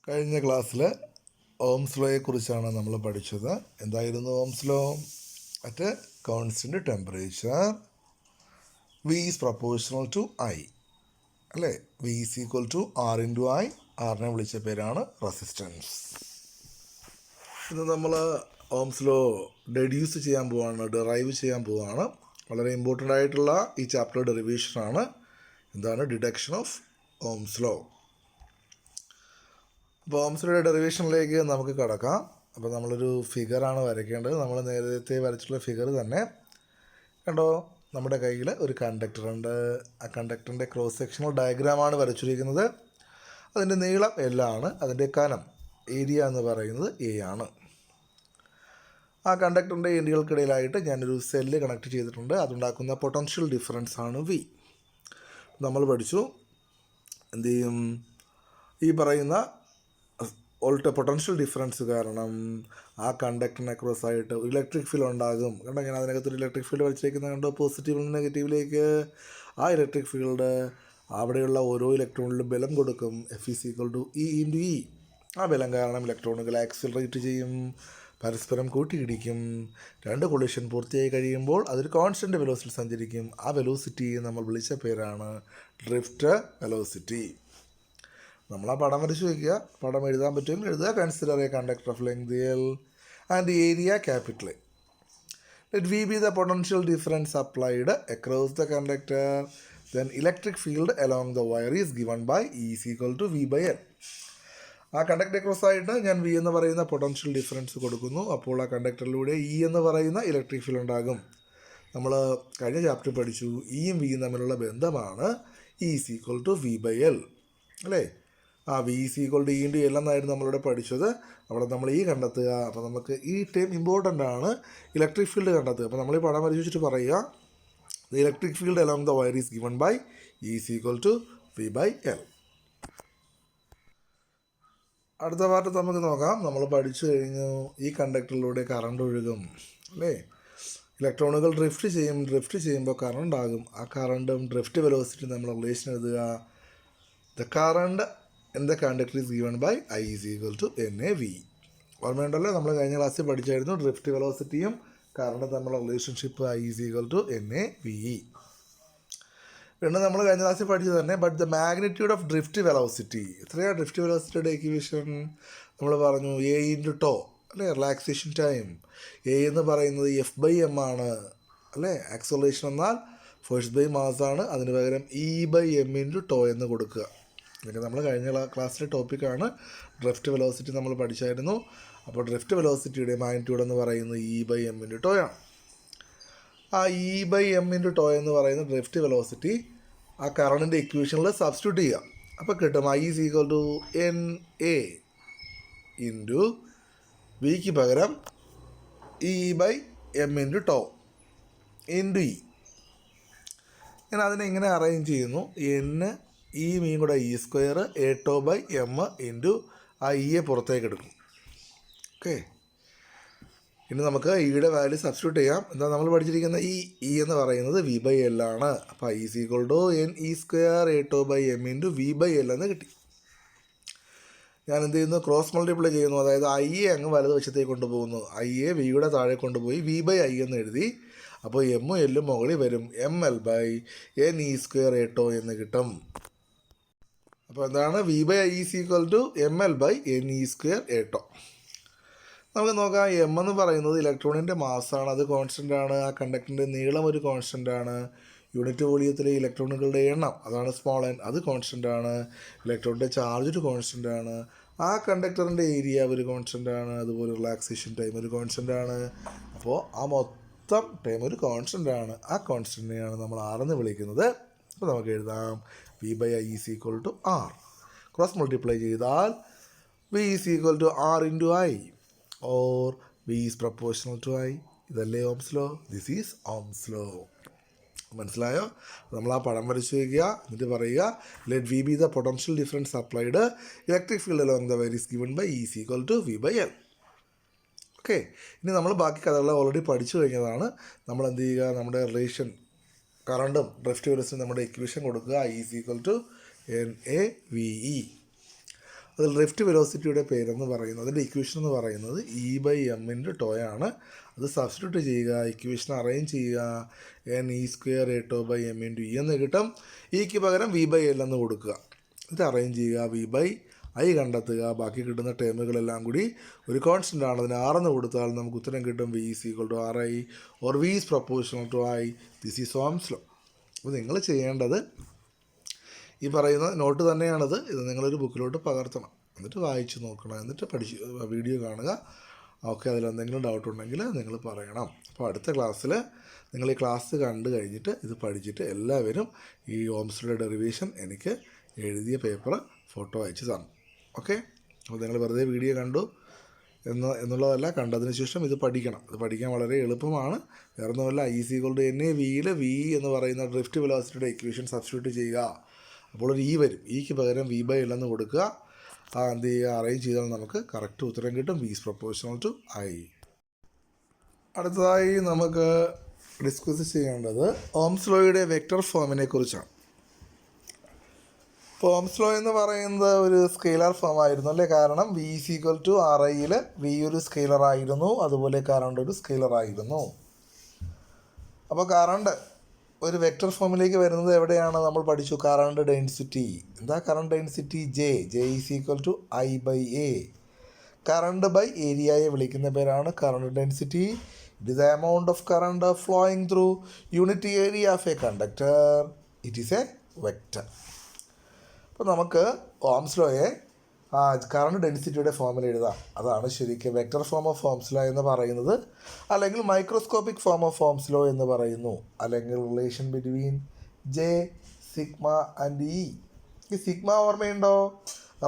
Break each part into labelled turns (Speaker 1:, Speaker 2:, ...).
Speaker 1: കഴിഞ്ഞ ക്ലാസ്സിൽ ഓംസ് ലോയെക്കുറിച്ചാണ് നമ്മൾ പഠിച്ചത്. എന്തായിരുന്നു Ohm's law? At constant temperature V is proportional to I, അല്ലേ? V is equal to R into I. ആറിനെ വിളിച്ച പേരാണ് റെസിസ്റ്റൻസ്. ഇന്ന് നമ്മൾ ഓംസ് ലോ ഡെഡ്യൂസ് ചെയ്യാൻ പോവാണ്, ഡിറൈവ് ചെയ്യാൻ പോവാണ്. വളരെ ഇമ്പോർട്ടൻ്റ് ആയിട്ടുള്ള ഈ ചാപ്റ്റർ ഡെറിവേഷനാണ്. എന്താണ്? Deduction of Ohm's law. അപ്പോൾ ഓംസ് ലോയുടെ ഡെറിവേഷനിലേക്ക് നമുക്ക് കടക്കാം. അപ്പോൾ നമ്മളൊരു ഫിഗറാണ് വരയ്ക്കേണ്ടത്. നമ്മൾ നേരത്തെ വരച്ചുള്ള ഫിഗർ തന്നെ കണ്ടോ. നമ്മുടെ കയ്യിൽ ഒരു കണ്ടക്ടർ ഉണ്ട്. ആ കണ്ടക്ടറിൻ്റെ ക്രോസ് സെക്ഷണൽ ഡയഗ്രാമാണ് വരച്ചിരിക്കുന്നത്. അതിൻ്റെ നീളം L ആണ്. അതിൻ്റെ കനം ഏരിയ എന്ന് പറയുന്നത് A ആണ്. ആ കണ്ടക്ടറിൻ്റെ എൻഡുകൾക്കിടയിലായിട്ട് ഞാനൊരു സെല്ല് കണക്ട് ചെയ്തിട്ടുണ്ട്. അതുണ്ടാക്കുന്ന പൊട്ടൻഷ്യൽ ഡിഫറൻസ് ആണ് V. നമ്മൾ പഠിച്ചു എന്ത് ചെയ്യും? ഈ പറയുന്ന പൊട്ടൻഷ്യൽ ഡിഫറൻസ് കാരണം ആ കണ്ടക്ടറിനെ ക്രോസ് ആയിട്ട് ഒരു ഇലക്ട്രിക് ഫീൽഡ് ഉണ്ടാകും. കണ്ടോ, ഞാൻ അതിനകത്തൊരു ഇലക്ട്രിക് ഫീൽഡ് വരച്ചേക്കുന്നത് കണ്ടോ. പോസിറ്റീവിൽ നിന്ന് നെഗറ്റീവിലേക്ക് ആ ഇലക്ട്രിക് ഫീൽഡ് അവിടെയുള്ള ഓരോ ഇലക്ട്രോണിലും ബലം കൊടുക്കും. F=E × E. ആ ബലം കാരണം ഇലക്ട്രോണുകൾ ആക്സിലറേറ്റ് ചെയ്യും, പരസ്പരം കൂട്ടിയിടിക്കും. രണ്ട് കൊളിഷൻ പൂർത്തിയായി കഴിയുമ്പോൾ അതൊരു കോൺസ്റ്റൻറ്റ് വെലോസിറ്റി സഞ്ചരിക്കും. ആ വെലോസിറ്റി നമ്മൾ വിളിച്ച പേരാണ് ഡ്രിഫ്റ്റ് വെലോസിറ്റി. നമ്മൾ ആ പടം വരച്ച് വയ്ക്കുക. പടം എഴുതാൻ പറ്റുമെങ്കിൽ എഴുതുക. Consider A conductor of length L and area capital A. Let V be the potential difference applied across the conductor. Then electric field along the wire is given by E = V/L. ആ കണ്ടക്ടറെ cross ആയിട്ട് ഞാൻ V എന്ന് പറയുന്ന potential difference കൊടുക്കുന്നു. അപ്പോൾ ആ കണ്ടക്ടറിലൂടെ E എന്ന് പറയുന്ന ഇലക്ട്രിക് ഫീൽഡ് ഉണ്ടാകും. നമ്മൾ കഴിഞ്ഞ ചാപ്റ്റർ പഠിച്ചു Eയും Vയും തമ്മിലുള്ള ബന്ധമാണ് E = V/L, അല്ലേ? ആ V E × L എന്നായിരുന്നു നമ്മളിവിടെ പഠിച്ചത്. അവിടെ നമ്മൾ E കണ്ടെത്തുക. അപ്പോൾ നമുക്ക് ഈ ടൈം ഇമ്പോർട്ടൻ്റ് ആണ്. ഇലക്ട്രിക് ഫീൽഡ് കണ്ടെത്തുക. അപ്പോൾ നമ്മൾ ഈ പടം വരച്ച് വെച്ചിട്ട് പറയുക the electric field along the wire is given by E = V/L. അടുത്ത പാർട്ട് നമുക്ക് നോക്കാം. നമ്മൾ പഠിച്ചു കഴിഞ്ഞു ഈ കണ്ടക്ടറിലൂടെ കറണ്ട് ഒഴുകും, അല്ലേ? ഇലക്ട്രോണുകൾ ഡ്രിഫ്റ്റ് ചെയ്യുമ്പോൾ കറണ്ട് ആകും. ആ കറണ്ടും ഡ്രിഫ്റ്റ് വെലോസിറ്റി നമ്മൾ റിലേഷൻ എഴുതുക. The current in the conductor is given by I = NAV. ഓർമ്മയുണ്ടല്ലോ, നമ്മൾ കഴിഞ്ഞ ക്ലാസ്സിൽ പഠിച്ചായിരുന്നു ഡ്രിഫ്റ്റ് വെലോസിറ്റിയും കറണ്ട് തമ്മിലുള്ള റിലേഷൻഷിപ്പ് I = NAV. പിന്നെ നമ്മൾ കഴിഞ്ഞ ക്ലാസ്സിൽ പഠിച്ചത് തന്നെ. But the magnitude of drift velocity, എത്രയാണ് ഡ്രിഫ്റ്റ് വെലോസിറ്റിയുടെ ഇക്വേഷൻ? നമ്മൾ പറഞ്ഞു A × τ, അല്ലേ? Relaxation time. A എന്ന് പറയുന്നത് F/m ആണ്, അല്ലേ? ആക്സലറേഷൻ എന്നാൽ ഫോഴ്സ് ബൈ മാസ് ആണ്. അതിന് പകരം E/m × τ എന്ന് കൊടുക്കുക. ഇതൊക്കെ നമ്മൾ കഴിഞ്ഞ ക്ലാസ്സിലെ ടോപ്പിക്കാണ്. ഡ്രിഫ്റ്റ് വെലോസിറ്റി നമ്മൾ പഠിച്ചായിരുന്നു. അപ്പോൾ ഡ്രിഫ്റ്റ് വെലോസിറ്റിയുടെ മാഗ്നിറ്റ്യൂഡ് എന്ന് പറയുന്നത് E/m × τ ആണ്. ആ E/m × τ എന്ന് പറയുന്ന ഡ്രിഫ്റ്റ് വെലോസിറ്റി ആ കറണ്ടിൻ്റെ ഇക്വേഷനിൽ സബ്സ്റ്റിറ്റ്യൂട്ട് ചെയ്യുക. അപ്പോൾ കിട്ടും I = NA × Vക്ക് പകരം E/m × τ × E. ഞാൻ അതിനെ ഇങ്ങനെ അറേഞ്ച് ചെയ്യുന്നു. N ഈ മീൻ കൂടെ E² A/m × ആ E പുറത്തേക്ക് എടുക്കും. ഓക്കെ, ഇനി നമുക്ക് ഈയുടെ വാല്യൂ സബ്സ്റ്റിറ്റ്യൂട്ട് ചെയ്യാം. എന്താ നമ്മൾ പഠിച്ചിരിക്കുന്ന E എന്ന് പറയുന്നത് V/L ആണ്. അപ്പോൾ I = NE² A/m × V/L എന്ന് കിട്ടി. ഞാൻ എന്ത് ചെയ്യുന്നു? ക്രോസ് മൾട്ടിപ്ലൈ ചെയ്യുന്നു. അതായത് I അങ്ങ് വലതുവശത്തേക്ക് കൊണ്ടുപോകുന്നു. I Vയുടെ താഴെ കൊണ്ടുപോയി V/I എന്ന് എഴുതി. അപ്പോൾ എമ്മും എല്ലും മുകളിൽ വരും. ML/NE² A/τ എന്ന് കിട്ടും. അപ്പോൾ എന്താണ്? V/I = ML/NE² A/τ. നമുക്ക് നോക്കാം. M എന്ന് പറയുന്നത് ഇലക്ട്രോണിൻ്റെ മാസ്സാണ്. അത് കോൺസ്റ്റൻ്റ് ആണ്. ആ കണ്ടക്ടറിൻ്റെ നീളം ഒരു കോൺസ്റ്റൻ്റ് ആണ്. യൂണിറ്റ് വോളിയത്തിലെ ഇലക്ട്രോണുകളുടെ എണ്ണം, അതാണ് സ്മോൾ n, അത് കോൺസ്റ്റൻ്റ് ആണ്. ഇലക്ട്രോണിൻ്റെ ചാർജ് ഒരു കോൺസ്റ്റൻ്റ് ആണ്. ആ കണ്ടക്ടറിൻ്റെ ഏരിയ ഒരു കോൺസ്റ്റൻ്റ് ആണ്. അതുപോലെ റിലാക്സേഷൻ ടൈം ഒരു കോൺസ്റ്റൻ്റ് ആണ്. അപ്പോൾ ആ മൊത്തം ടൈം ഒരു കോൺസ്റ്റൻ്റ് ആണ്. ആ കോൺസ്റ്റൻ്റിനെയാണ് നമ്മൾ R എന്ന് വിളിക്കുന്നത്. അപ്പോൾ നമുക്ക് എഴുതാം V/I = R. ക്രോസ് മൾട്ടിപ്ലൈ ചെയ്താൽ V = R × I or V is proportional to I. ഇതല്ലേ Ohm's law? This is Ohm's law. മനസ്സിലായോ? നമ്മൾ ആ പടം വരച്ച് വയ്ക്കുക. എന്നിട്ട് പറയുക let V be the potential difference applied electric field along the wire is given by E = V/L. Okay, ഇനി നമ്മൾ ബാക്കി കഥകൾ ഓൾറെഡി പഠിച്ചു കഴിഞ്ഞതാണ്. നമ്മൾ എന്ത് ചെയ്യുക? നമ്മുടെ റിലേഷൻ കറണ്ടും ഡ്രിഫ്റ്റ് വെലോസിറ്റി നമ്മുടെ ഇക്വേഷൻ കൊടുക്കുക. I = NAVE. അതിൽ ഡ്രിഫ്റ്റ് വെലോസിറ്റിയുടെ പേരെന്ന് പറയുന്നത്, അതിൻ്റെ ഇക്വേഷൻ എന്ന് പറയുന്നത് E/m ആണ്. അത് സബ്സ്റ്റിറ്റ്യൂട്ട് ചെയ്യുക, ഇക്വേഷൻ അറേഞ്ച് ചെയ്യുക, NE²A²m × E എന്ന് കിട്ടും. ഇക്ക് പകരം V/L എന്ന് കൊടുക്കുക, ഇത് അറേഞ്ച് ചെയ്യുക, V/I കണ്ടെത്തുക, ബാക്കി കിട്ടുന്ന ടേമുകളെല്ലാം കൂടി ഒരു കോൺസ്റ്റൻ്റ് ആണ്, അതിന് R എന്ന് കൊടുത്താൽ നമുക്ക് ഉത്തരം കിട്ടും V = RI or V is proportional to I. This is Ohm's law. അപ്പോൾ നിങ്ങൾ ചെയ്യേണ്ടത് ഈ പറയുന്ന നോട്ട് തന്നെയാണത്, ഇത് നിങ്ങളൊരു ബുക്കിലോട്ട് പകർത്തണം, എന്നിട്ട് വായിച്ച് നോക്കണം, എന്നിട്ട് വീഡിയോ കാണുക. ഓക്കെ, അതിലെന്തെങ്കിലും ഡൗട്ട് ഉണ്ടെങ്കിൽ നിങ്ങൾ പറയണം. അപ്പോൾ അടുത്ത ക്ലാസ്സിൽ നിങ്ങൾ ഈ ക്ലാസ് കണ്ടു കഴിഞ്ഞിട്ട് ഇത് പഠിച്ചിട്ട് എല്ലാവരും ഈ ഓംസിലെ ഡെറിവേഷൻ എനിക്ക് എഴുതിയ പേപ്പർ ഫോട്ടോ അയച്ച് തരണം. ഓക്കെ, അപ്പോൾ നിങ്ങൾ വെറുതെ വീഡിയോ കണ്ടു എന്നുള്ളതല്ല, കണ്ടതിന് ശേഷം ഇത് പഠിക്കണം. ഇത് പഠിക്കാൻ വളരെ എളുപ്പമാണ്. വേറെ ഒന്നുമല്ല, I = NAVയിൽ V എന്ന് പറയുന്ന ഡ്രിഫ്റ്റ് വെലോസിറ്റിയുടെ ഇക്വേഷൻ സബ്സ്റ്റിറ്റ്യൂട്ട് ചെയ്യുക. അപ്പോൾ ഒരു E വരും, ഇക്ക് പകരം V/L എന്ന് കൊടുക്കുക, എന്ത് ചെയ്യുക, അറേഞ്ച് ചെയ്താൽ നമുക്ക് കറക്റ്റ് ഉത്തരം കിട്ടും, V is proportional to I. അടുത്തതായി നമുക്ക് ഡിസ്കസ് ചെയ്യേണ്ടത് ഓംസ് ലോയുടെ വെക്റ്റർ ഫോമിനെ കുറിച്ചാണ്. ഇപ്പോൾ ഓംസ് ലോ എന്ന് പറയുന്നത് ഒരു സ്കെയിലർ ഫോം ആയിരുന്നു അല്ലേ, കാരണം V = RIയിൽ V ഒരു സ്കെയിലർ ആയിരുന്നു, അതുപോലെ കറണ്ട് ഒരു സ്കെയിലർ ആയിരുന്നു. അപ്പോൾ കറണ്ട് ഒരു വെക്റ്റർ ഫോമിലേക്ക് വരുന്നത് എവിടെയാണ് നമ്മൾ പഠിച്ചു, കറണ്ട് ഡെൻസിറ്റി. എന്താ current density? J = I/A. Current by ഏരിയയെ വിളിക്കുന്ന പേരാണ് current density. It is a amount of current flowing through unit area of a conductor. It is a vector. അപ്പോൾ നമുക്ക് ഓംസ് ലോയെ കറണ്ട് ഡെൻസിറ്റിയുടെ ഫോമിൽ എഴുതാം. അതാണ് ശരിക്കും vector form of Ohm's law എന്ന് പറയുന്നത്, അല്ലെങ്കിൽ microscopic form of Ohm's law എന്ന് പറയുന്നു, അല്ലെങ്കിൽ relation between J, sigma and E. ഈ സിഗ്മ ഓർമ്മയുണ്ടോ?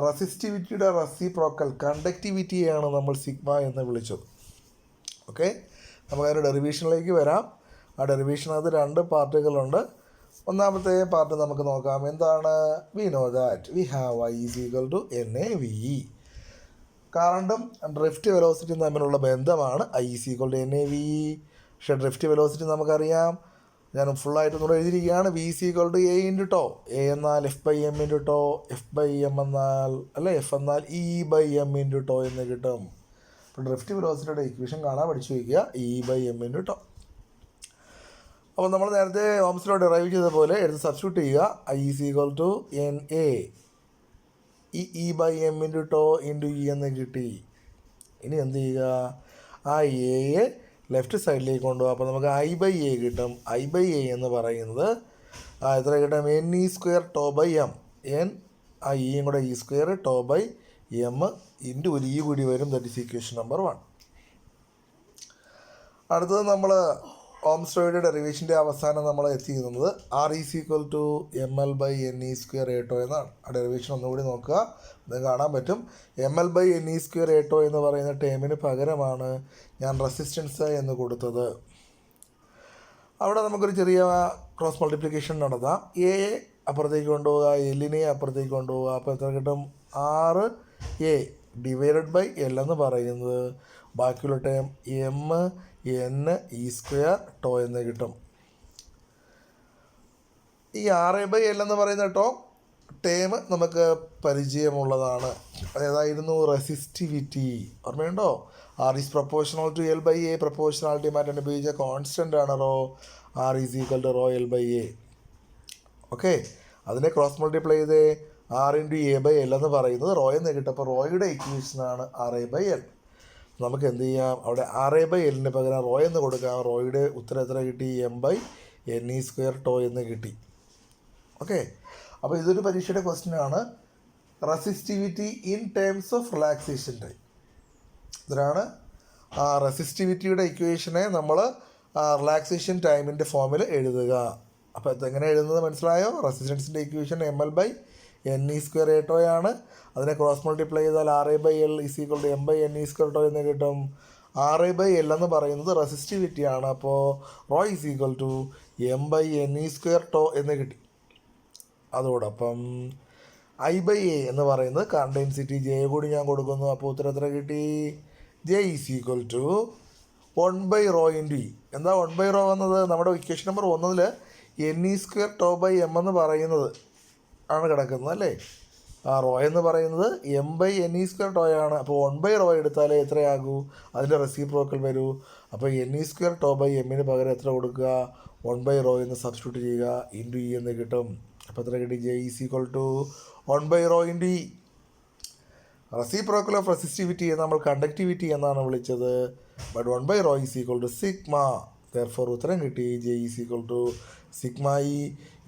Speaker 1: റെസിസ്റ്റിവിറ്റിയുടെ റെസിപ്രോക്കൽ കണ്ടക്ടിവിറ്റിയാണ് നമ്മൾ സിഗ്മ എന്ന് വിളിച്ചത്. ഓക്കെ, നമുക്കതിൻ്റെ ഡെറിവേഷനിലേക്ക് വരാം. ആ ഡെറിവേഷനകത്ത് 2 പാർട്ടുകളുണ്ട്. ഒന്നാമത്തെ പാർട്ട് നമുക്ക് നോക്കാം. എന്താണ്? We know that we have I = NAVE. കറണ്ടും ഡ്രിഫ്റ്റ് വെലോസിറ്റിയും തമ്മിലുള്ള ബന്ധമാണ് I = NAVE. പക്ഷേ ഡ്രിഫ്റ്റ് വെലോസിറ്റി നമുക്കറിയാം, ഞാൻ ഫുള്ളായിട്ടൊന്നുകൂടെ എഴുതിയിരിക്കുകയാണ്. V = A × τ. A എന്നാൽ F/m × τ, F/m എന്നാൽ F എന്നാൽ E/m × τ എന്ന് കിട്ടും. അപ്പോൾ ഡ്രിഫ്റ്റ് വെലോസിറ്റിയുടെ ഇക്വേഷൻ കാണാൻ പഠിച്ചു വയ്ക്കുക, E/m × τ. അപ്പോൾ നമ്മൾ നേരത്തെ ഓംസ് ലോ ഡെറൈവ് ചെയ്ത പോലെ എടുത്ത് സബ്സ്റ്റിറ്റ്യൂട്ട് ചെയ്യുക. I = NA E/m × τ × E എന്ന് കിട്ടി. ഇനി എന്ത് ചെയ്യുക, ആ എയെ ലെഫ്റ്റ് സൈഡിലേക്ക് കൊണ്ടുപോകുക. അപ്പോൾ നമുക്ക് I/A കിട്ടും. I/A എന്ന് പറയുന്നത് എത്ര കിട്ടും? NE² τ/m. Eയും കൂടെ E² τ/m × ഒരു E കൂടി വരും. That is equation number 1. അടുത്തത് നമ്മൾ ഓംസ് ലോയുടെ ഡെറിവേഷൻ്റെ അവസാനം നമ്മൾ എത്തിക്കുന്നത് R = mL/NE²A² എന്നാണ്. ആ ഡെറിവേഷൻ ഒന്നുകൂടി നോക്കുക, അത് കാണാൻ പറ്റും. mL/NE²A² എന്ന് പറയുന്ന ടേമിന് പകരമാണ് ഞാൻ റെസിസ്റ്റൻസ് എന്ന് കൊടുത്തത്. അവിടെ നമുക്കൊരു ചെറിയ ക്രോസ് മൾട്ടിപ്ലിക്കേഷൻ നടത്താം. എയെ അപ്പുറത്തേക്ക് കൊണ്ടുപോവുക, എല്ലിനെ അപ്പുറത്തേക്ക് കൊണ്ടുപോവുക. അപ്പോൾ എത്ര കിട്ടും? RA / L എന്ന് പറയുന്നത് ബാക്കിയുള്ള ടേം MNE² τ എന്ന് കിട്ടും. ഈ RA/L എന്ന് പറയുന്ന ടേം നമുക്ക് പരിചയമുള്ളതാണ്. അതേതായിരുന്നു? റെസിസ്റ്റിവിറ്റി. ഓർമ്മയുണ്ടോ? R is proportional to L/A. Proportionality മാറ്റാൻ ഉപയോഗിച്ച കോൺസ്റ്റൻ്റ് ആണ് റോ. R = ρL/A. ഓക്കെ, അതിനെ ക്രോസ് മൾട്ടിപ്ലൈ ചെയ്തേ R × A/L എന്ന് പറയുന്നത് റോ എന്ന് കിട്ടും. അപ്പോൾ റോയുടെ ഇക്വേഷനാണ് RA/L. നമുക്ക് എന്ത് ചെയ്യാം, അവിടെ RA/L പകരം റോ എന്ന് കൊടുക്കാം. റോയുടെ ഉത്തരം എത്ര കിട്ടി? M/NE² τ എന്ന് കിട്ടി. ഓക്കെ, അപ്പോൾ ഇതൊരു പരീക്ഷയുടെ ക്വസ്റ്റ്യൻ ആണ്. Resistivity in terms of relaxation time. ഇതിലാണ് റെസിസ്റ്റിവിറ്റിയുടെ ഇക്വേഷനെ നമ്മൾ റിലാക്സേഷൻ ടൈമിൻ്റെ ഫോമിൽ എഴുതുക. അപ്പോൾ ഇതെങ്ങനെ എഴുതുന്നത് മനസ്സിലായോ? റെസിസ്റ്റൻസിൻ്റെ ഇക്വേഷൻ ML/NE² τ ആണ്. അതിനെ ക്രോസ് മൾട്ടിപ്ലൈ ചെയ്താൽ RA/L = M/NE² τ എന്ന് കിട്ടും. RA/L എന്ന് പറയുന്നത് റെസിസ്റ്റിവിറ്റിയാണ്. അപ്പോൾ റോ = M/NE² τ എന്ന് കിട്ടി. അതോടൊപ്പം I/A എന്ന് പറയുന്നത് കറണ്ട് ഡെൻസിറ്റി J കൂടി ഞാൻ കൊടുക്കുന്നു. അപ്പോൾ ഉത്തരം എത്ര കിട്ടി? J = 1/ρ × E. എന്താ 1/ρ വന്നത്? നമ്മുടെ ഇക്വേഷൻ നമ്പർ 1 NE² τ/m എന്ന് പറയുന്നത് ആണ് കിടക്കുന്നത് അല്ലേ. ആ റോ എന്ന് പറയുന്നത് m/ne² ടോയാണ്. അപ്പോൾ 1/ρ എടുത്താലേ എത്രയാകൂ, അതിൻ്റെ റെസിപ്രോക്കൽ വരൂ. അപ്പോൾ ne² ടോ/mന് പകരം എത്ര കൊടുക്കുക, 1/ρ എന്ന് സബ്സ്റ്റിറ്റ്യൂട്ട് ചെയ്യുക, ഇൻറ്റു ഇ എന്ന് കിട്ടും. അപ്പോൾ എത്ര കിട്ടി, J = 1/ρ into E. Reciprocal of resistivity നമ്മൾ കണ്ടക്ടിവിറ്റി എന്നാണ് വിളിച്ചത്. But 1/ρ = sigma. ദെർഫോർ ഉത്തരം കിട്ടി, J = σe.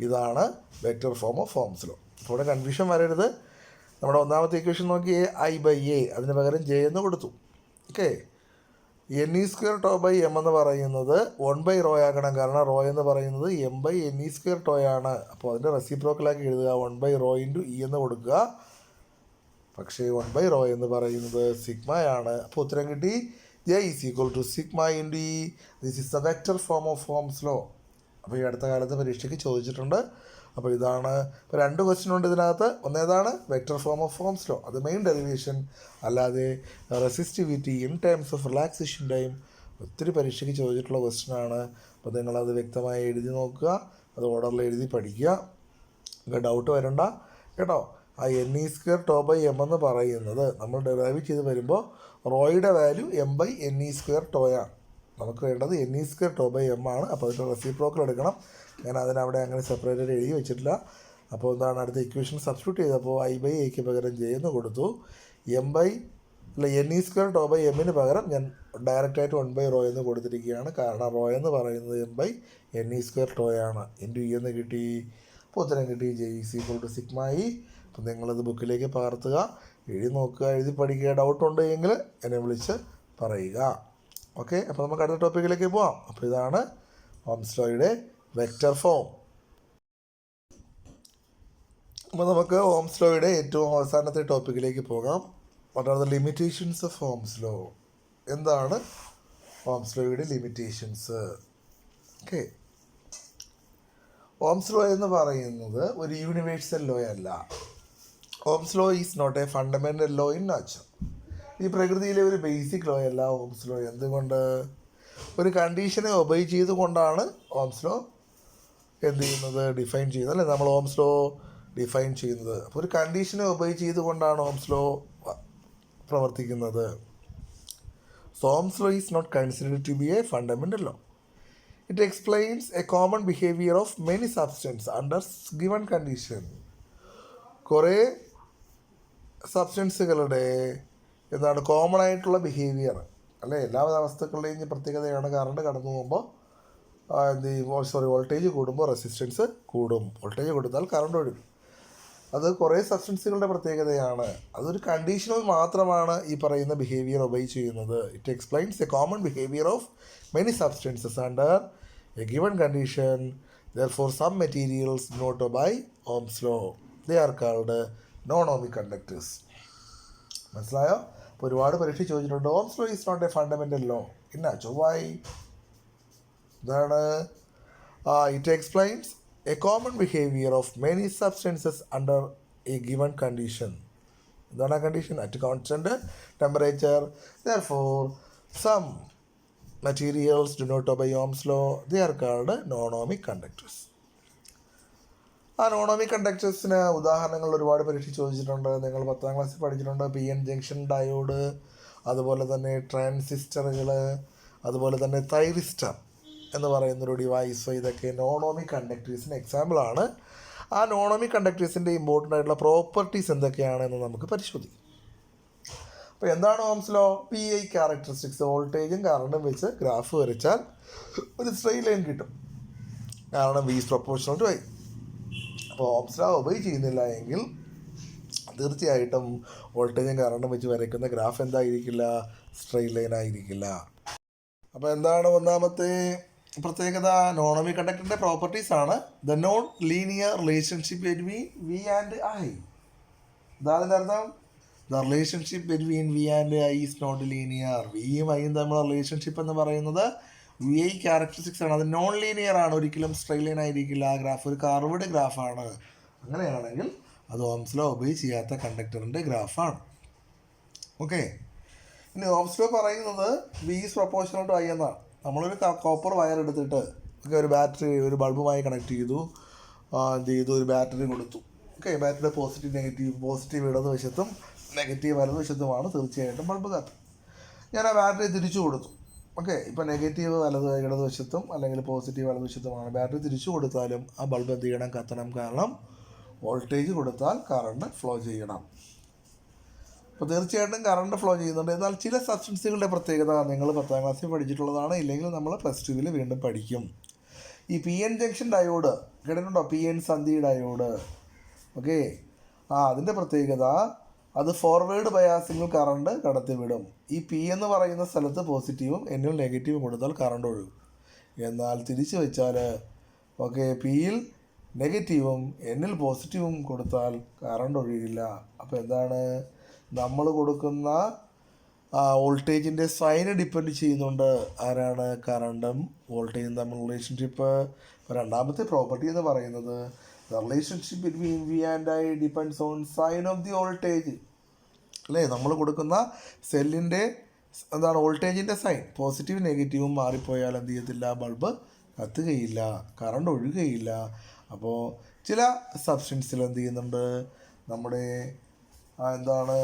Speaker 1: ഇതാണ് vector form of Ohm's law. അപ്പോൾ ഇവിടെ കൺഫ്യൂഷൻ വരരുത്. നമ്മുടെ ഒന്നാമത്തെ ഇക്വേഷൻ നോക്കി, I/A, അതിന് പകരം J എന്ന് കൊടുത്തു. ഓക്കെ, ne² ടോ/m എന്ന് പറയുന്നത് 1/ρ ആക്കണം. കാരണം റോ എന്ന് പറയുന്നത് m/ne² ടോയാണ്. അപ്പോൾ അതിൻ്റെ റെസിപ്രോക്കലാക്കി എഴുതുക, 1/ρ ഇൻറ്റു ഇ എന്ന് കൊടുക്കുക. പക്ഷേ 1/ρ എന്ന് പറയുന്നത് സിഗ്മയാണ്. അപ്പോൾ ഉത്തരം കിട്ടി, J = sigma into E. This is the vector form of Ohm's law. അപ്പോൾ ഈ അടുത്ത കാലത്ത് പരീക്ഷയ്ക്ക് ചോദിച്ചിട്ടുണ്ട്. അപ്പോൾ ഇതാണ്, ഇപ്പോൾ 2 ക്വസ്റ്റ്യൻ ഉണ്ട് ഇതിനകത്ത്. ഒന്നേതാണ് vector form of Ohm's law, അത് മെയിൻ ഡെറിവേഷൻ. അല്ലാതെ resistivity in terms of relaxation time ഒത്തിരി പരീക്ഷയ്ക്ക് ചോദിച്ചിട്ടുള്ള ക്വസ്റ്റ്യനാണ്. അപ്പോൾ നിങ്ങളത് വ്യക്തമായി എഴുതി നോക്കുക, അത് ഓർഡറിൽ എഴുതി പഠിക്കുക, നിങ്ങൾക്ക് ഡൗട്ട് വരണ്ട കേട്ടോ. ആ ne² ടോ/m എന്ന് പറയുന്നത് നമ്മൾ ഡെറൈവ് ചെയ്ത് വരുമ്പോൾ റോയുടെ വാല്യൂ m/ne² ടോയാണ്. നമുക്ക് വേണ്ടത് ne² ടോ/m ആണ്. അപ്പോൾ അതിൻ്റെ റെസിപ്രോക്കൽ എടുക്കണം. ഞാൻ അതിനവിടെ അങ്ങനെ സെപ്പറേറ്റഡ് എഴുതി വെച്ചിട്ടില്ല. അപ്പോൾ എന്താണ്, അടുത്ത ഇക്വേഷൻ സബ്സ്റ്റിറ്റ്യൂട്ട് ചെയ്തപ്പോൾ I/Aക്ക് പകരം J എന്ന് കൊടുത്തു. ne² ടോ/mന് പകരം ഞാൻ ഡയറക്റ്റായിട്ട് 1/ρ എന്ന് കൊടുത്തിരിക്കുകയാണ്. കാരണം റോ എന്ന് പറയുന്നത് m/ne² ടോയാണ്. ഇൻറ്റു ഇ എന്ന് കിട്ടി. അപ്പോൾ ഉത്തരം കിട്ടി, J = സിഗ്മ ഇ. അപ്പോൾ നിങ്ങളത് ബുക്കിലേക്ക് പകർത്തുക, എഴുതി നോക്കുക, എഴുതി പഠിക്കുക. ഡൗട്ടുണ്ട് എങ്കിൽ എന്നെ വിളിച്ച് പറയുക. ഓക്കെ, അപ്പോൾ നമുക്ക് അടുത്ത ടോപ്പിക്കിലേക്ക് പോവാം. അപ്പോൾ ഇതാണ് ഓംസ് ലോയുടെ വെക്റ്റർ ഫോം. അപ്പോൾ നമുക്ക് ഓംസ് ലോയുടെ ഏറ്റവും അവസാനത്തെ ടോപ്പിക്കിലേക്ക് പോകാം. What are the limitations of Ohm's law? എന്താണ് ഓംസ് ലോയുടെ ലിമിറ്റേഷൻസ്? ഓക്കെ, ഓംസ് ലോ എന്ന് പറയുന്നത് ഒരു യൂണിവേഴ്സൽ ലോ അല്ല. Ohm's law is not a fundamental law in nature. ഈ പ്രകൃതിയിലെ ഒരു ബേസിക് ലോ അല്ല ഓംസ് ലോ. എന്തുകൊണ്ട്? ഒരു കണ്ടീഷനെ ഒബൈ ചെയ്തുകൊണ്ടാണ് ഓംസ് ലോ എന്ത് ചെയ്യുന്നത്, ഡിഫൈൻ ചെയ്യുന്നത്, അല്ലേ? നമ്മൾ ഓംസ് ലോ ഡിഫൈൻ ചെയ്യുന്നത്. അപ്പോൾ ഒരു കണ്ടീഷനെ ഒബൈ ചെയ്തുകൊണ്ടാണ് ഓംസ് ലോ പ്രവർത്തിക്കുന്നത്. So Ohm's law is not considered to be a fundamental law. It explains a common behaviour of many substance under given condition. കുറേ സബ്സ്റ്റൻസുകളുടെ എന്താണ് കോമൺ ആയിട്ടുള്ള ബിഹേവിയർ, അല്ലേ? എല്ലാ വസ്തുക്കളുടെയും പ്രത്യേകതയാണ് കറണ്ട് കടന്നു പോകുമ്പോൾ എന്ത് ചെയ്യും, വോൾട്ടേജ് കൂടുമ്പോൾ റെസിസ്റ്റൻസ് കൂടും. വോൾട്ടേജ് കൊടുത്താൽ കറണ്ട് ഒഴുകും. അത് കുറേ സബ്സ്റ്റൻസുകളുടെ പ്രത്യേകതയാണ്. അതൊരു കണ്ടീഷണൽ മാത്രമാണ് ഈ പറയുന്ന ബിഹേവിയർ ഒബൈ ചെയ്യുന്നത്. It explains a common behaviour of many substances under a given condition. Therefore some materials not obey Ohm's law. They are called non-ohmic conductors. മനസ്സിലായോ? അപ്പോൾ ഒരുപാട് പരീക്ഷ ചോദിച്ചിട്ടുണ്ട്, Ohm's law is not a fundamental law in nature. Why? ഇതാണ് it explains a common behaviour of many substances under a given condition. എന്താണ് ആ condition? At constant temperature. Therefore some materials do not obey Ohm's law. They are called non-ohmic conductors. ആ non-ohmic കണ്ടക്ടേഴ്സിന് ഉദാഹരണങ്ങൾ ഒരുപാട് പരീക്ഷ ചോദിച്ചിട്ടുണ്ട്. നിങ്ങൾ 10ാം ക്ലാസ്സിൽ പഠിച്ചിട്ടുണ്ട്. PN ജംഗ്ഷൻ ഡയോഡ്, അതുപോലെ തന്നെ ട്രാൻസിസ്റ്ററുകൾ, അതുപോലെ തന്നെ തൈറിസ്റ്റർ എന്ന് പറയുന്നൊരു ഡിവൈസ്. ഇതൊക്കെ നോൺ-ഓമിക് കണ്ടക്ടേഴ്സിന് എക്സാമ്പിളാണ്. ആ നോൺ-ഓമിക് കണ്ടക്ടേഴ്സിൻ്റെ ഇമ്പോർട്ടൻ്റ് ആയിട്ടുള്ള പ്രോപ്പർട്ടീസ് എന്തൊക്കെയാണെന്ന് നമുക്ക് പരിശോധിക്കാം. അപ്പോൾ എന്താണ് ഓംസ് ലോ? PI characteristics. വോൾട്ടേജും കറണ്ടും വെച്ച് ഗ്രാഫ് വരച്ചാൽ ഒരു സ്ട്രെയിറ്റ് ലൈൻ കിട്ടും. കാരണം V is proportional to I. അപ്പോൾ ഓംസ് ലോ ഒബൈ ചെയ്യുന്നില്ല എങ്കിൽ തീർച്ചയായിട്ടും വോൾട്ടേജും കറണ്ടും വെച്ച് വരയ്ക്കുന്ന ഗ്രാഫ് എന്തായിരിക്കില്ല, സ്ട്രെയിറ്റ് ലൈൻ ആയിരിക്കില്ല. അപ്പോൾ എന്താണ് ഒന്നാമത്തെ പ്രത്യേകത? നോൺ-ഓമിക് കണ്ടക്ടറിൻ്റെ പ്രോപ്പർട്ടീസ് ആണ്. The non linear relationship between V and I. ഇതാതിൻ്റെ അർത്ഥം, the relationship between V and I is not linear. വിയും ഐയും തമ്മിലുള്ള റിലേഷൻഷിപ്പ് എന്ന് പറയുന്നത് VI ക്യാരക്ടറിസ്റ്റിക്സ് ആണ്. അത് നോൺ ലീനിയർ ആണ്, ഒരിക്കലും സ്ട്രെയിറ്റ് ലൈൻ ആയിരിക്കില്ല. ആ ഗ്രാഫ് ഒരു കർവ്ഡ് ഗ്രാഫാണ്. അങ്ങനെയാണെങ്കിൽ അത് ഓംസ് ലോ ഒബൈ ചെയ്യാത്ത കണ്ടക്ടറിൻ്റെ ഗ്രാഫാണ്. ഓക്കെ, ഇനി ഓംസ് ലോ പറയുന്നത് V is proportional to I എന്നാണ്. നമ്മളൊരു കോപ്പർ വയർ എടുത്തിട്ട് ഒരു ബാറ്ററി ഒരു ബൾബുമായി കണക്ട് ചെയ്തു, എന്ത് ചെയ്തു, ഒരു ബാറ്ററി കൊടുത്തു. ഓക്കെ, ബാറ്ററിയുടെ പോസിറ്റീവ് ഇടതുവശത്തും നെഗറ്റീവ് വലതുവശത്തുമാണ് തീർച്ചയായിട്ടും ബൾബ് കത്തും. ഞാൻ ആ ബാറ്ററി തിരിച്ചു കൊടുത്തു. ഓക്കെ, ഇപ്പോൾ നെഗറ്റീവ് ഇടതുവശത്തും അല്ലെങ്കിൽ പോസിറ്റീവ് വലതുവശത്തുമാണ്. ബാറ്ററി തിരിച്ചു കൊടുത്താലും ആ ബൾബ് എന്ത് ചെയ്യണം? കത്തണം. കാരണം വോൾട്ടേജ് കൊടുത്താൽ കറണ്ട് ഫ്ലോ ചെയ്യണം. അപ്പോൾ തീർച്ചയായിട്ടും കറണ്ട് ഫ്ലോ ചെയ്യുന്നുണ്ട്. എന്നാൽ ചില സബ്സ്റ്റൻസുകളുടെ പ്രത്യേകത നിങ്ങൾ 10ാം ക്ലാസ്സിൽ പഠിച്ചിട്ടുള്ളതാണ്, ഇല്ലെങ്കിൽ നമ്മൾ +2 വീണ്ടും പഠിക്കും. ഈ PN ജംഗ്ഷൻ ഡയോഡ് കേട്ടിട്ടുണ്ടോ? PN സന്ധി ഡയോഡ്. ഓക്കെ, അതിൻ്റെ പ്രത്യേകത അത് ഫോർവേഡ് ബയാസിങ്ങിൽ കറണ്ട് കടത്തിവിടും. ഈ P എന്ന് പറയുന്ന സ്ഥലത്ത് പോസിറ്റീവും Nൽ നെഗറ്റീവും കൊടുത്താൽ കറണ്ട് ഒഴുകും. എന്നാൽ തിരിച്ചു വെച്ചാൽ ഓക്കെ, Pയിൽ നെഗറ്റീവും Nൽ പോസിറ്റീവും കൊടുത്താൽ കറണ്ട് ഒഴുകില്ല. അപ്പോൾ എന്താണ്? നമ്മൾ കൊടുക്കുന്ന വോൾട്ടേജിൻ്റെ സൈന് ഡിപ്പെൻഡ് ചെയ്യുന്നുണ്ട്. ആരാണ്? കറണ്ടും വോൾട്ടേജും തമ്മിലുള്ള റിലേഷൻഷിപ്പ്. രണ്ടാമത്തെ പ്രോപ്പർട്ടി എന്ന് പറയുന്നത് the relationship between V and I depends on sign of the voltage. അല്ലേ, നമ്മൾ കൊടുക്കുന്ന സെല്ലിൻ്റെ എന്താണ്? വോൾട്ടേജിൻ്റെ സൈൻ പോസിറ്റീവ് നെഗറ്റീവും മാറിപ്പോയാൽ എന്ത് ചെയ്യത്തില്ല? ബൾബ് കത്തുകയില്ല, കറണ്ട് ഒഴുകുകയില്ല. അപ്പോൾ ചില സബ്സ്റ്റൻസിൽ എന്ത് ചെയ്യുന്നുണ്ട്? നമ്മുടെ എന്താണ്?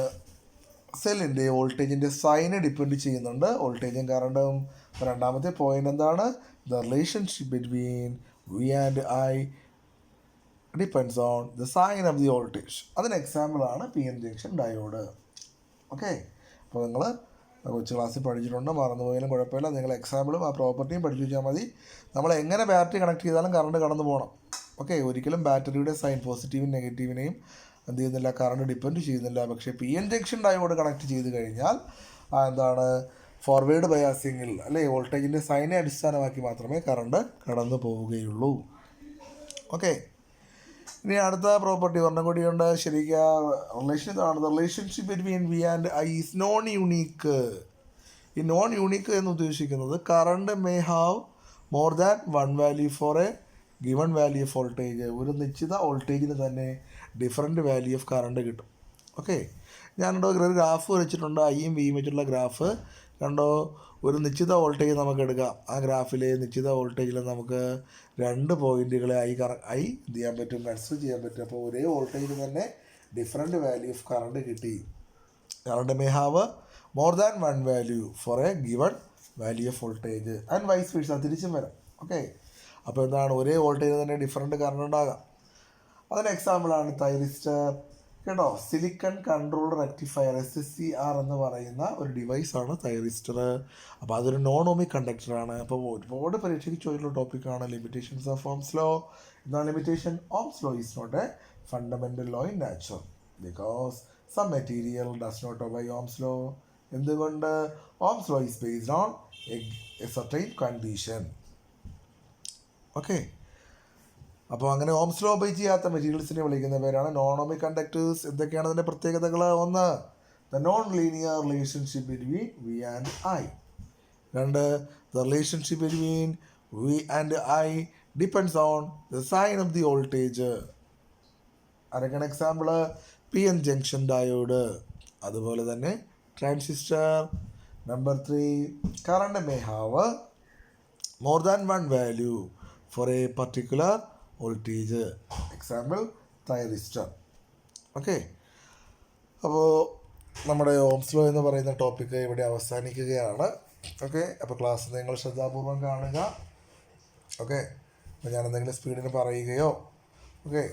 Speaker 1: സെല്ലിൻ്റെ വോൾട്ടേജിൻ്റെ സൈന് ഡിപ്പെൻഡ് ചെയ്യുന്നുണ്ട്, വോൾട്ടേജും കറണ്ടും. രണ്ടാമത്തെ പോയിൻ്റ് എന്താണ്? the relationship between V and I depends on the sign of the voltage. അതിന് എക്സാമ്പിളാണ് PN ജംഗ്ഷൻ ഡയോഡ്. ഓക്കെ, അപ്പോൾ നിങ്ങൾ കൊച്ചു ക്ലാസ്സിൽ പഠിച്ചിട്ടുണ്ട്, മറന്നുപോയാലും കുഴപ്പമില്ല. നിങ്ങൾ എക്സാമ്പിളും ആ പ്രോപ്പർട്ടിയും പഠിച്ചു വെച്ചാൽ മതി. നമ്മൾ എങ്ങനെ ബാറ്ററി കണക്ട് ചെയ്താലും കറണ്ട് കടന്നു പോകണം. ഓക്കെ, ഒരിക്കലും ബാറ്ററിയുടെ സൈൻ പോസിറ്റീവും നെഗറ്റീവിനെയും എന്ത് ചെയ്യുന്നില്ല? കറണ്ട് ഡിപ്പെൻഡ് ചെയ്യുന്നില്ല. പക്ഷേ PN ജംഗ്ഷൻ ഡയോഡ് കണക്ട് ചെയ്ത് കഴിഞ്ഞാൽ എന്താണ്? ഫോർവേഡ് ബയാസിങ്ങിൽ അല്ലേ, വോൾട്ടേജിൻ്റെ സൈനെ അടിസ്ഥാനമാക്കി മാത്രമേ കറണ്ട് കടന്നു പോവുകയുള്ളൂ. ഓക്കെ, ഇനി അടുത്ത പ്രോപ്പർട്ടി ഒരെണ്ണം കൂടിയുണ്ട്. ശരിക്കും റിലേഷൻ ഇതാണ്. The relationship between V and I is non unique. ഈ നോൺ യൂണീക്ക് എന്ന് ഉദ്ദേശിക്കുന്നത് current may have more than one value for a given value of voltage. ഒരു നിശ്ചിത വോൾട്ടേജിന് തന്നെ ഡിഫറൻറ്റ് വാല്യൂ ഓഫ് കറണ്ട് കിട്ടും. ഓക്കെ, ഞാനിവിടെ ഒരു ഗ്രാഫ് വരച്ചിട്ടുണ്ട്, Iയും Vയും വെച്ചിട്ടുള്ള ഗ്രാഫ് കണ്ടോ. ഒരു നിശ്ചിത വോൾട്ടേജ് നമുക്ക് എടുക്കാം. ആ ഗ്രാഫിലെ നിശ്ചിത വോൾട്ടേജിൽ നമുക്ക് 2 പോയിന്റുകളെ ഐ എന്ത് ചെയ്യാൻ പറ്റും? കൺസിഡർ ചെയ്യാൻ പറ്റും. അപ്പോൾ ഒരേ വോൾട്ടേജിൽ തന്നെ ഡിഫറൻറ്റ് വാല്യൂ ഓഫ് കറണ്ട് കിട്ടി. Current may have more than one value for a given value of voltage and vice versa, തിരിച്ചും വരാം. ഓക്കെ, അപ്പോൾ എന്താണ്? ഒരേ വോൾട്ടേജ് തന്നെ ഡിഫറൻറ്റ് കറണ്ട് ഉണ്ടാകാം. അതിന് എക്സാമ്പിളാണ് തൈറിസ്റ്റർ. കേട്ടോ, സിലിക്കൺ കൺട്രോൾ റെക്ടിഫയർ SCR എന്ന് പറയുന്ന ഒരു ഡിവൈസാണ് തൈറിസ്റ്റർ. അപ്പോൾ അതൊരു നോൺ ഓമിക് കണ്ടക്ടറാണ്. അപ്പോൾ ഒരുപാട് പരീക്ഷയ്ക്ക് ചോദിച്ചുള്ള ടോപ്പിക്കാണ് ലിമിറ്റേഷൻസ് ഓഫ് ഓംസ് ലോ. എന്താണ് limitation? Ohm's law is not a fundamental law in nature because some material does not obey Ohm's law. എന്തുകൊണ്ട്? Ohm's law is based on a certain condition. Okay, അപ്പോൾ അങ്ങനെ Ohm's law obey ചെയ്യാത്ത മെറ്റീരിയൽസിനെ വിളിക്കുന്ന പേരാണ് non ohmic conductors. എന്തൊക്കെയാണ് അതിൻ്റെ പ്രത്യേകതകൾ? ഒന്ന്, the non linear relationship between V and I. 2, the relationship between V and I depends on the sign of the voltage. അതൊക്കെയാണ് എക്സാമ്പിൾ PN ജംഗ്ഷൻ ഡയോഡ്. അതുപോലെ തന്നെ transistor. Number 3, current may have more than one value for a particular voltage. Example thyristor. Okay, അപ്പോൾ നമ്മുടെ Ohm's law എന്ന് പറയുന്ന topic ഇവിടെ അവസാനിക്കുകയാണ്. Okay, അപ്പോൾ ക്ലാസ് നിങ്ങൾ ശ്രദ്ധാപൂർവം കാണുക. ഓക്കെ, അപ്പോൾ ഞാൻ എന്തെങ്കിലും സ്പീഡിന് പറയുകയോ ഓക്കെ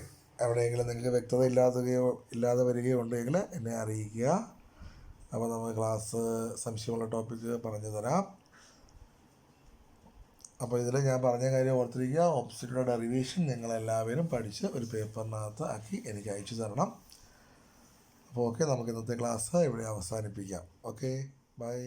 Speaker 1: എവിടെയെങ്കിലും നിങ്ങൾക്ക് വ്യക്തത ഇല്ലാതെ വരികയോ ഉണ്ടെങ്കിൽ എന്നെ അറിയിക്കുക. അപ്പോൾ നമ്മൾ ക്ലാസ് സംശയമുള്ള ടോപ്പിക്ക് പറഞ്ഞു തരാം. അപ്പോൾ ഇതിൽ ഞാൻ പറഞ്ഞ കാര്യം ഓർത്തിരിക്കുക. ഓപ്സിറ്റിയുടെ ഡെറിവേഷൻ നിങ്ങളെല്ലാവരും പഠിച്ച് ഒരു പേപ്പറിനകത്ത് ആക്കി എനിക്ക് അയച്ചു തരണം. അപ്പോൾ ഓക്കെ, നമുക്ക് ഇന്നത്തെ ക്ലാസ് ഇവിടെ അവസാനിപ്പിക്കാം. Okay, by.